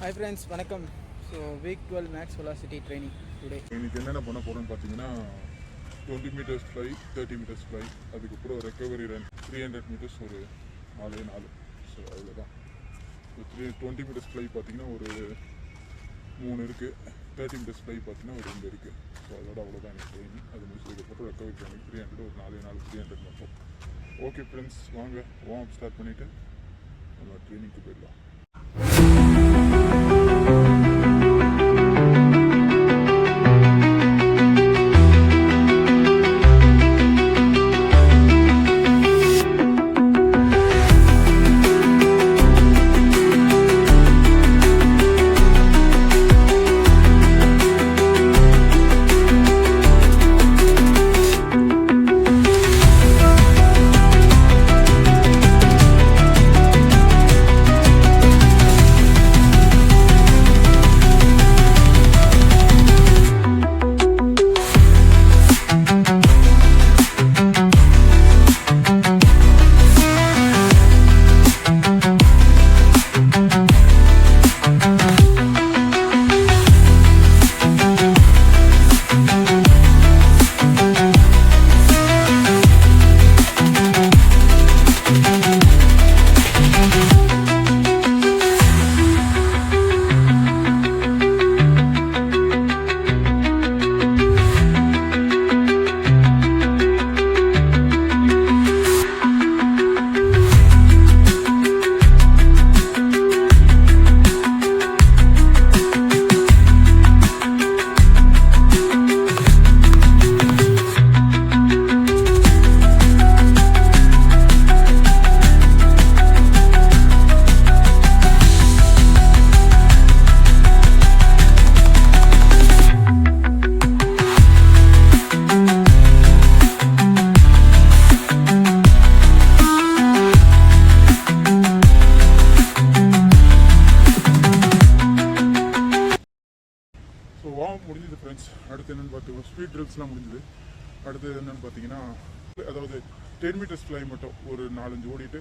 Hi friends, வணக்கம். So week 12 max velocity training today. இன்னைக்கு என்னென்ன பண்ண போகிறோன்னு பார்த்தீங்கன்னா 20 meters fly, 30 meters fly, அதுக்கப்புறம் ரெக்கவரி ரன் 300 meters ஒரு 4 ஸோ அவ்வளோதான். ஸோ 20 meters fly பார்த்தீங்கன்னா ஒரு 3 இருக்குது, 30 meters fly பார்த்தீங்கன்னா ஒரு 2 இருக்குது. ஸோ அதோட அவ்வளோதான் எனக்கு ட்ரைனிங். அது முடிச்சதுக்கப்புறம் ரெக்கவரி ரன்னிங் 300 ஒரு 4 300 மட்டும். ஓகே ஃப்ரெண்ட்ஸ், வாங்க வார்ம் அப் ஸ்டார்ட் பண்ணிவிட்டு நம்ம ட்ரைனிங்க்கு போயிடலாம். முடிஞ்சது ஃப்ரெண்ட்ஸ். அடுத்து என்னென்னு பார்த்தீங்கன்னா ஸ்பீட் ட்ரில்ஸ்லாம் முடிஞ்சது. அடுத்தது என்னென்னு பார்த்தீங்கன்னா அதாவது 10 meters fly மட்டும் ஒரு 4-5 ஓடிட்டு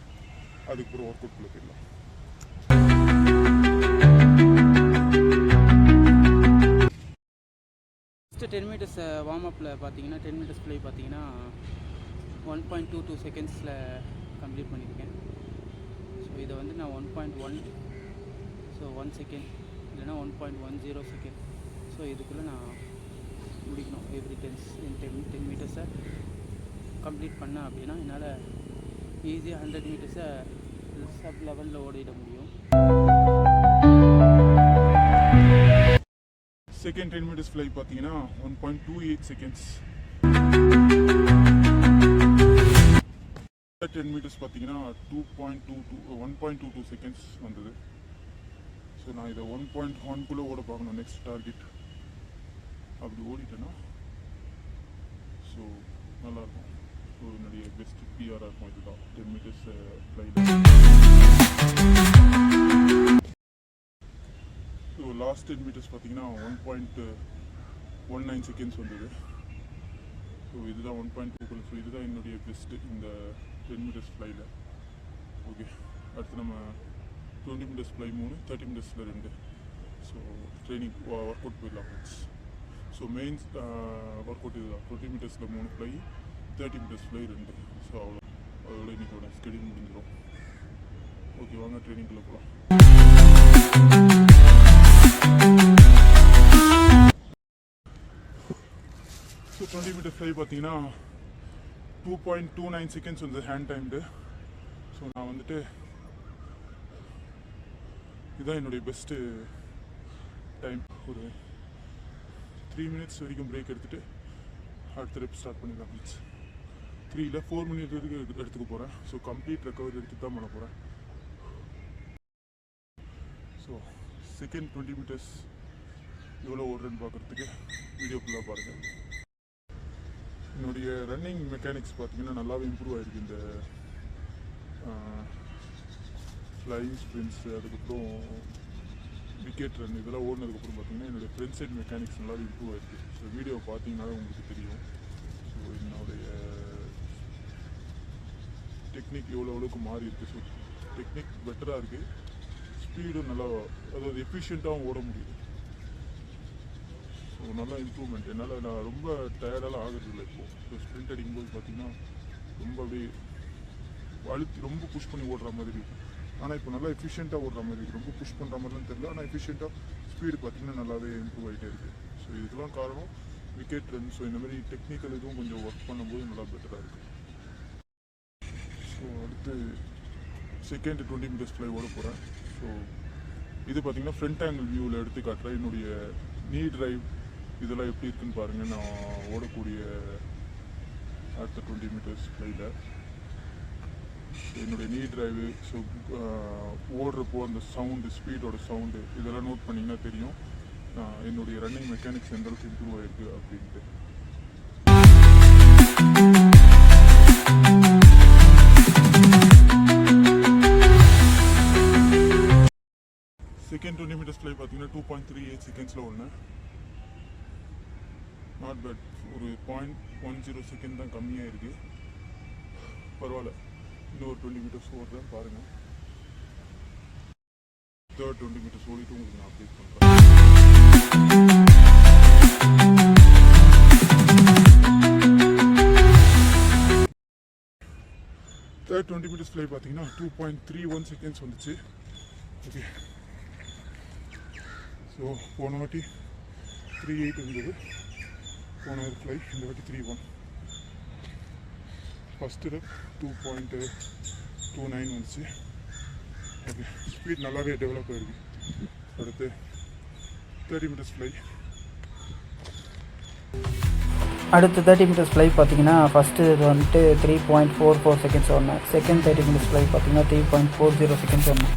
அதுக்கப்புறம் ஒர்க் அவுட் போயிடலாம். ஃபஸ்ட்டு 10 meters வார்ம் அப்பில் பார்த்தீங்கன்னா 10 meters fly பார்த்தீங்கன்னா 1.22 செகண்ட்ஸில் கம்ப்ளீட் பண்ணியிருக்கேன். ஸோ இதை வந்து நான் 1.1 ஸோ 1 செகண்ட் இல்லைனா 1.10 செகண்ட் ஸோ இதுக்குள்ளே நான் முடிக்கணும். எவ்ரி 10 மீட்டர்ஸை கம்ப்ளீட் பண்ணேன் அப்படின்னா என்னால் ஈஸியாக 100 மீட்டர்ஸை சப் லெவலில் ஓடிட முடியும். செகண்ட் 10 meters fly பார்த்தீங்கன்னா 1.28 செகண்ட்ஸ். 10 meters பார்த்தீங்கன்னா 1.22 செகண்ட்ஸ் வந்தது. ஸோ நான் இதை 1.1 ஓட பார்க்கணும் நெக்ஸ்ட் டார்கெட். அப்படி ஓடிட்டேன்னா ஸோ நல்லாயிருக்கும். ஸோ என்னுடைய பெஸ்ட் பிஆராக இருக்கும் இதுதான் 10 meters ஃப்ளைல. ஸோ லாஸ்ட் 10 meters பார்த்தீங்கன்னா 1.19 செகண்ட்ஸ் வந்தது. ஸோ இதுதான் 1.2. ஸோ இதுதான் என்னுடைய பெஸ்ட்டு இந்த 10 meters ஃப்ளைல. ஓகே, அடுத்து நம்ம 20 meters fly 3, 30 meters 2. So training work out போயிடலாம் friends. So mains work out இதுதான் 20 meters 3 fly, 30 meters fly 2. So அதோட இன்றைக்கோட ஸ்கெடியூல் முடிஞ்சிடும். ஓகே, வாங்க ட்ரைனிங்கில் போகலாம். ஸோ 20 meters fly பார்த்தீங்கன்னா 2.29 செகண்ட்ஸ் வந்து ஹேண்ட் டைம்டு. ஸோ நான் வந்துட்டு இதுதான் என்னுடைய பெஸ்ட்டு டைம். ஒரு 3 minutes வரைக்கும் பிரேக் எடுத்துகிட்டு அடுத்த ரெப் ஸ்டார்ட் பண்ணிடலாம் ஃப்ரெண்ட்ஸ். 3 இல்லை 4 minutes வரைக்கும் எடுத்துக்க போகிறேன். ஸோ கம்ப்ளீட் ரெக்கவரி எடுத்து தான் பண்ண போகிறேன். ஸோ செகண்ட் 20 meters எவ்வளோ ஓடுறேன்னு பார்க்குறதுக்கு வீடியோ ஃபுல்லாக பாருங்கள். என்னுடைய ரன்னிங் மெக்கானிக்ஸ் பார்த்தீங்கன்னா நல்லாவே இம்ப்ரூவ் ஆகிருக்கு. இந்த ஃப்ளைங் ஸ்ப்ரிண்ட்ஸு, அதுக்கப்புறம் விக்கெட் ரன் இதெல்லாம் ஓடினதுக்கப்புறம் பார்த்தீங்கன்னா என்னுடைய ஃப்ரண்ட் சைட் மெக்கானிக்ஸ் நல்லாவே இம்ப்ரூவ் ஆகிருக்கு. ஸோ வீடியோ பார்த்தீங்கன்னாலே உங்களுக்கு தெரியும். ஸோ என்னுடைய டெக்னிக் எவ்வளோ அளவுக்கு மாறி இருக்குது. ஸோ டெக்னிக் பெட்டராக இருக்குது. ஸ்பீடும் நல்லா, அதாவது எஃபிஷியண்ட்டாகவும் ஓட முடியுது. ஸோ நல்லா இம்ப்ரூவ்மெண்ட். என்னால் நான் ரொம்ப டயர்டெல்லாம் ஆகிறதில்ல இப்போ ஸ்ப்ரிண்ட் அடிக்கும்போது பார்த்தீங்கன்னா ரொம்ப அப்படியே அழுத்தி ரொம்ப புஷ் பண்ணி ஓடுற மாதிரி இருக்கும். ஆனால் இப்போ நல்லா எஃபிஷியண்ட்டாக ஓடுற மாதிரி இருக்குது. ரொம்ப புஷ் பண்ணுற மாதிரிலாம் தெரியல, ஆனால் எஃபிஷியண்ட்டாக ஸ்பீடு பார்த்தீங்கன்னா நல்லாவே இம்ப்ரூவ் ஆகிட்டே இருக்குது. ஸோ இதுக்கெல்லாம் காரணம் விக்கெட் ரன். ஸோ இந்த மாதிரி டெக்னிக்கல் இதுவும் கொஞ்சம் ஒர்க் பண்ணும்போது நல்லா பெட்டராக இருக்குது. ஸோ அடுத்து செகண்ட் 20 மீட்டர்ஸ் ஃப்ளை ஓட போகிறேன். ஸோ இது பார்த்தீங்கன்னா ஃப்ரண்ட் ஆங்கிள் வியூவில் எடுத்து காட்டுறேன். என்னுடைய நீ டிரைவ் இதெல்லாம் எப்படி இருக்குன்னு பாருங்கள். நான் ஓடக்கூடிய அடுத்த 20 மீட்டர்ஸ் ஃப்ளையில் என்னுடைய நீ டிரைவு, ஸோ ஓடுறப்போ அந்த சவுண்டு, ஸ்பீடோட சவுண்டு இதெல்லாம் நோட் பண்ணிங்கன்னா தெரியும் என்னுடைய ரன்னிங் மெக்கானிக்ஸ் எந்த அளவுக்கு இம்ப்ரூவ் ஆகிருக்கு அப்படின்ட்டு. செகண்ட் 20 மீட்டர்ஸ் ஃப்ளை பார்த்தீங்கன்னா 2.38 செகண்ட்ஸில் ஒன்று. Not bad. ஒரு 0.10 செகண்ட் தான் கம்மியாக இருக்குது. பரவாயில்ல. இன்னொரு 20 மீட்டர்ஸ் ஓடுறேன் பாருங்கள். தேர்ட் 20 மீட்டர்ஸ் ஓடிட்டு உங்களுக்கு நான் அப்டேட் பண்ணுறேன். தேர்ட் 20 மீட்டர்ஸ் ஃப்ளை பார்த்தீங்கன்னா 2.31 செகண்ட்ஸ் வந்துச்சு. ஓகே. ஸோ போன வாட்டி 3.8 இருந்தது போன ஒரு ஃப்ளை, இந்த வாட்டி 3.1. ஃபஸ்ட்டு ரெப் 2.29 வந்துச்சு. ஓகே, ஸ்பீட் நல்லாவே டெவலப் ஆகிருக்கு. அடுத்து 30 மீட்டர்ஸ் ஃப்ளை. அடுத்து 30 மீட்டர்ஸ் ஃப்ளை பார்த்தீங்கன்னா ஃபஸ்ட்டு இது வந்துட்டு 3.44 செகண்ட்ஸ் ஒன்று. செகண்ட் 30 மீட்டர்ஸ் ஃப்ளை பார்த்தீங்கன்னா 3.40 செகண்ட்ஸ் ஒன்று.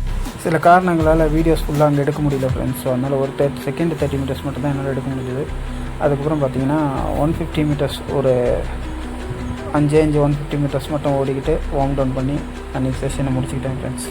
சில காரணங்களால் வீடியோஸ் ஃபுல்லாக அங்கே எடுக்க முடியல ஃப்ரெண்ட்ஸ். ஸோ அதனால் ஒரு செகண்ட் 30 மீட்டர்ஸ் மட்டும் தான் என்னால் எடுக்க முடியுது. அதுக்கப்புறம் பார்த்தீங்கன்னா 150 மீட்டர்ஸ் ஒரு 5 150 மீட்டர்ஸ் மட்டும் ஓடிக்கிட்டு வார்ம் டவுன் பண்ணி அன்றைக்கி செஷனை முடிச்சுக்கிட்டேன் ஃப்ரெண்ட்ஸ்.